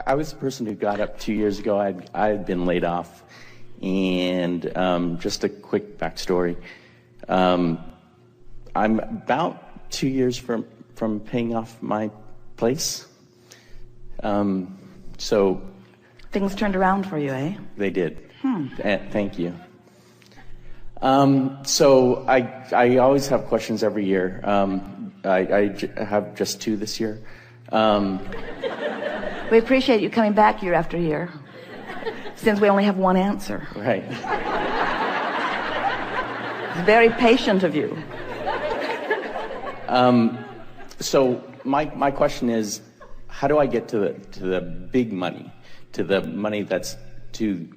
I was the person who got up 2 years ago. I had been laid off. And just a quick backstory. I'm about 2 years from paying off my place. So things turned around for you, eh? They did. Thank you. So I always have questions every year. I have just 2 this year. We appreciate you coming back year after year, since we only have one answer. Right. It's very patient of you. So my question is, how do I get to the big money, to the money that's to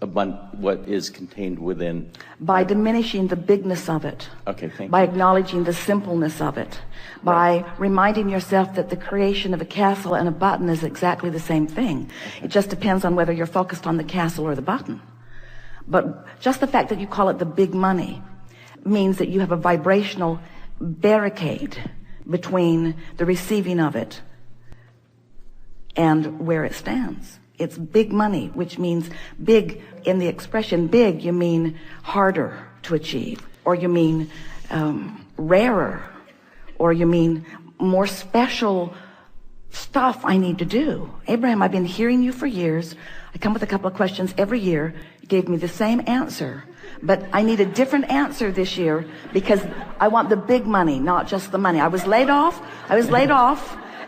what is contained within? By diminishing the bigness of it. Okay, thank you. By acknowledging the simpleness of it. By reminding yourself that the creation of a castle and a button is exactly the same thing. It just depends on whether you're focused on the castle or the button. But just the fact that you call it the big money means that you have a vibrational barricade between the receiving of it and where it stands. It's big money, which means big. In the expression big, you mean harder to achieve, or you mean rarer, or you mean more special stuff I need to do. Abraham, I've been hearing you for years. I come with a couple of questions every year. You gave me the same answer, but I need a different answer this year because I want the big money, not just the money. I was laid off,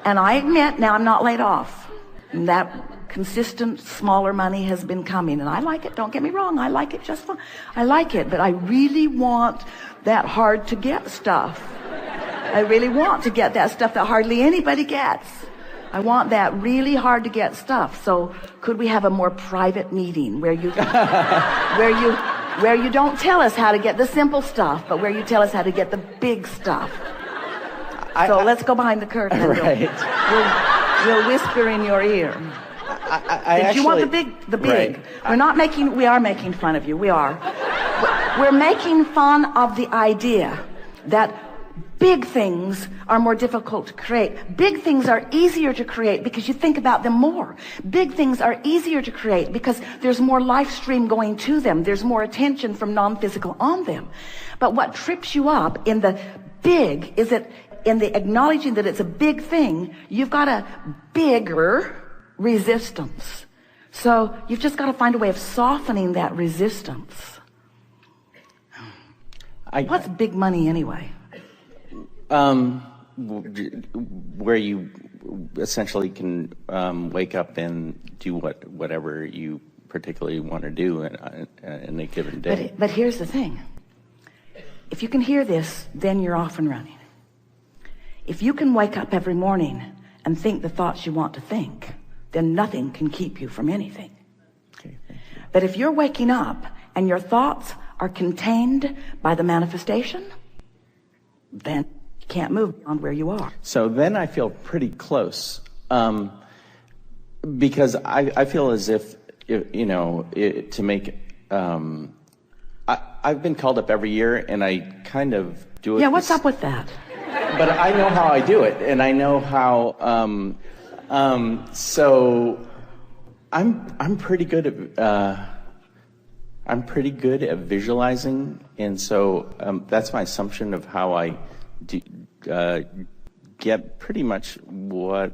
and I admit now I'm not laid off. And that consistent smaller money has been coming, and I like it. Don't get me wrong, I like it just fine. I like it, but I really want that hard to get stuff. I really want to get that stuff that hardly anybody gets. I want that really hard to get stuff. So could we have a more private meeting where you where you don't tell us how to get the simple stuff, but where you tell us how to get the big stuff? So let's go behind the curtain. Right. We'll whisper in your ear. Did you want the big? Right. We are making fun of you. We are. We're making fun of the idea that big things are more difficult to create. Big things are easier to create because you think about them more. Big things are easier to create because there's more life stream going to them. There's more attention from non-physical on them. But what trips you up in the big is that in the acknowledging that it's a big thing, you've got a bigger resistance. So you've just got to find a way of softening that resistance. What's big money anyway? Where you essentially can wake up and do whatever you particularly want to do in a given day. But here's the thing. If you can hear this, then you're off and running. If you can wake up every morning and think the thoughts you want to think, then nothing can keep you from anything. Okay, thank you. But if you're waking up and your thoughts are contained by the manifestation, then you can't move beyond where you are. So then I feel pretty close, because I feel as if to make I've been called up every year, and I kind of do it. Yeah, what's up with that? But I know how I do it, and I know how. So I'm pretty good at visualizing, and so that's my assumption of how I get pretty much what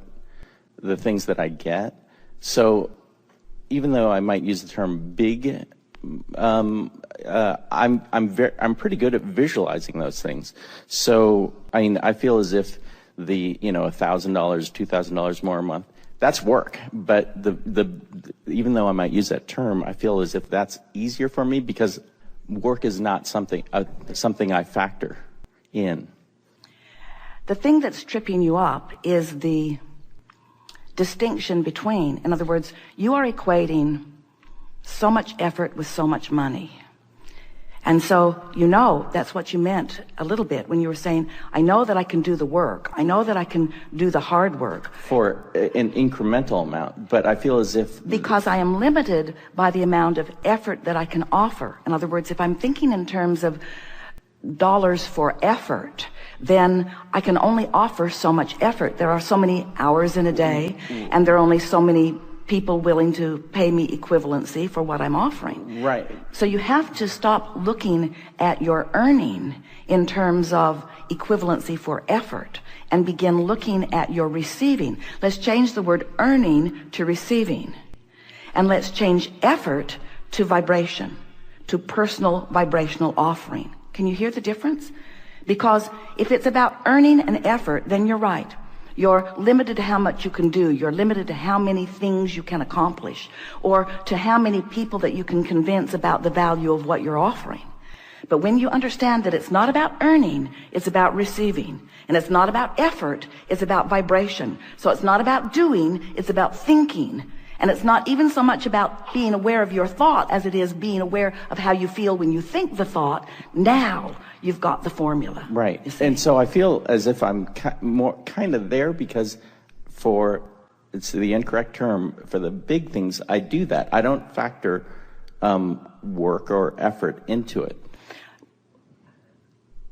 the things that I get. So even though I might use the term big, I'm pretty good at visualizing those things. So I mean, I feel as if the $1,000, $2,000 more a month, that's work. But even though I might use that term, I feel as if that's easier for me because work is not something I factor in. The thing that's tripping you up is the distinction between, in other words, you are equating so much effort with so much money. And so, that's what you meant a little bit when you were saying, I know that I can do the work. I know that I can do the hard work. For an incremental amount, but I feel as if... Because I am limited by the amount of effort that I can offer. In other words, if I'm thinking in terms of dollars for effort, then I can only offer so much effort. There are so many hours in a day, and there are only so many people willing to pay me equivalency for what I'm offering. Right. So you have to stop looking at your earning in terms of equivalency for effort and begin looking at your receiving. Let's change the word earning to receiving. And let's change effort to vibration, to personal vibrational offering. Can you hear the difference? Because if it's about earning and effort, then you're right. You're limited to how much you can do. You're limited to how many things you can accomplish, or to how many people that you can convince about the value of what you're offering. But when you understand that it's not about earning, it's about receiving. And it's not about effort, it's about vibration. So it's not about doing, it's about thinking. And it's not even so much about being aware of your thought as it is being aware of how you feel when you think the thought. Now you've got the formula. Right. And so I feel as if I'm more kind of there, because it's the incorrect term, for the big things, I do that. I don't factor work or effort into it.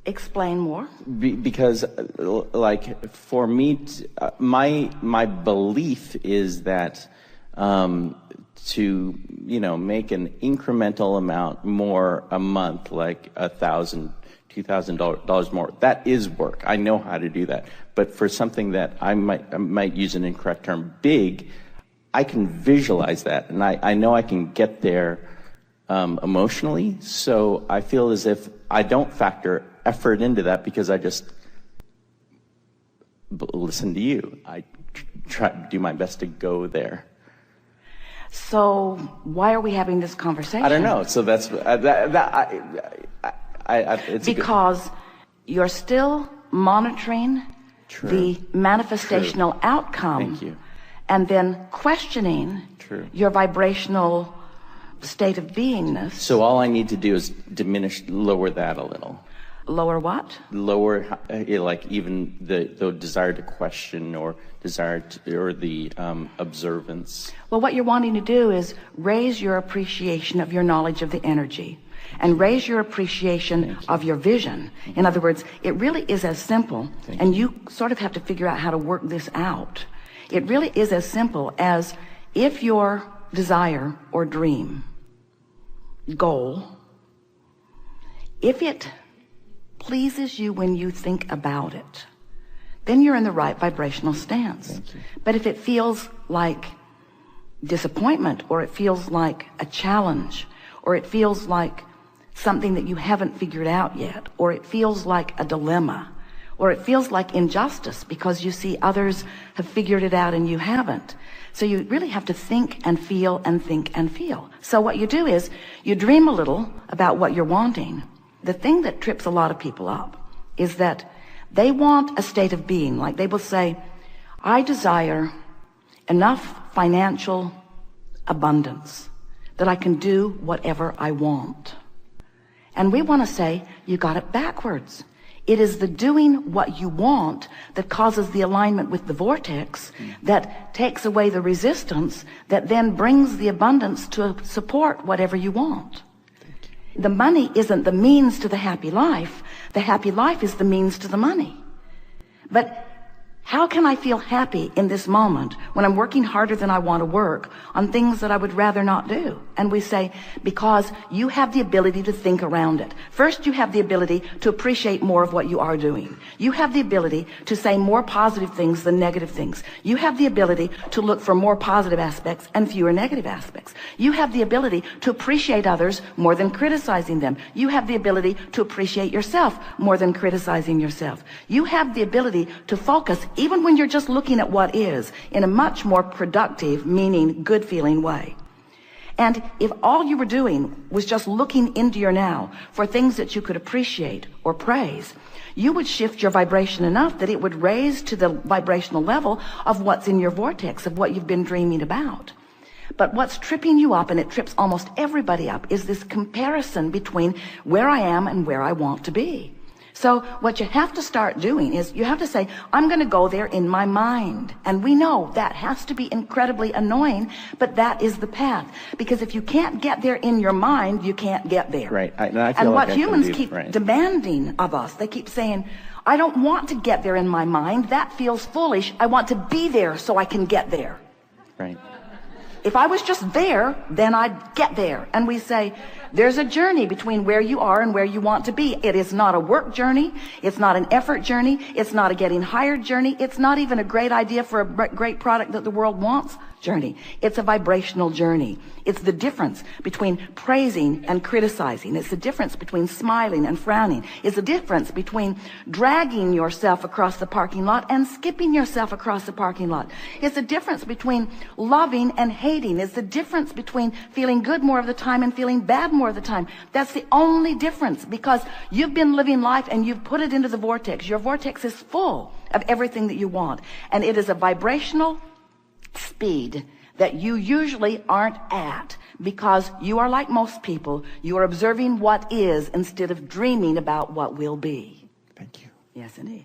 Explain more. Because, like, for me, my belief is that to, make an incremental amount more a month, like $1,000, $2,000 more, that is work. I know how to do that. But for something that I might use an incorrect term, big, I can visualize that, and I know I can get there emotionally. So I feel as if I don't factor effort into that, because I just listen to you. I try to do my best to go there. So why are we having this conversation? I don't know. So that's it's because you're still monitoring the manifestational outcome. Thank you. And then questioning your vibrational state of beingness. So all I need to do is lower that a little. Lower what? Lower, like, even the desire to question, or desire to, or the observance. Well, what you're wanting to do is raise your appreciation of your knowledge of the energy, and raise your appreciation of your vision. In other words, it really is as simple, and you sort of have to figure out how to work this out. It really is as simple as, if your desire or dream, goal, if it pleases you when you think about it, then you're in the right vibrational stance. But if it feels like disappointment, or it feels like a challenge, or it feels like something that you haven't figured out yet, or it feels like a dilemma, or it feels like injustice because you see others have figured it out and you haven't. So you really have to think and feel and think and feel. So what you do is you dream a little about what you're wanting. The thing that trips a lot of people up is that they want a state of being. Like, they will say, I desire enough financial abundance that I can do whatever I want. And we want to say, you got it backwards. It is the doing what you want that causes the alignment with the vortex, that takes away the resistance, that then brings the abundance to support whatever you want. The money isn't the means to the happy life. The happy life is the means to the money. But how can I feel happy in this moment when I'm working harder than I want to work on things that I would rather not do? And we say, because you have the ability to think around it. First, you have the ability to appreciate more of what you are doing. You have the ability to say more positive things than negative things. You have the ability to look for more positive aspects and fewer negative aspects. You have the ability to appreciate others more than criticizing them. You have the ability to appreciate yourself more than criticizing yourself. You have the ability to focus, even when you're just looking at what is, in a much more productive, meaning, good feeling way. And if all you were doing was just looking into your now for things that you could appreciate or praise, you would shift your vibration enough that it would raise to the vibrational level of what's in your vortex, of what you've been dreaming about. But what's tripping you up, and it trips almost everybody up, is this comparison between where I am and where I want to be. So what you have to start doing is you have to say, I'm going to go there in my mind. And we know that has to be incredibly annoying, but that is the path. Because if you can't get there in your mind, you can't get there. Right. And I feel and like what humans keep demanding of us, they keep saying, I don't want to get there in my mind. That feels foolish. I want to be there so I can get there. Right. If I was just there, then I'd get there. And we say, there's a journey between where you are and where you want to be. It is not a work journey. It's not an effort journey. It's not a getting hired journey. It's not even a great idea for a great product that the world wants journey. It's a vibrational journey. It's the difference between praising and criticizing. It's the difference between smiling and frowning. It's the difference between dragging yourself across the parking lot and skipping yourself across the parking lot. It's the difference between loving and hating. It's the difference between feeling good more of the time and feeling bad more of the time. That's the only difference, because you've been living life and you've put it into the vortex. Your vortex is full of everything that you want, and it is a vibrational speed that you usually aren't at, because you are like most people. You are observing what is instead of dreaming about what will be. Thank you. Yes, indeed.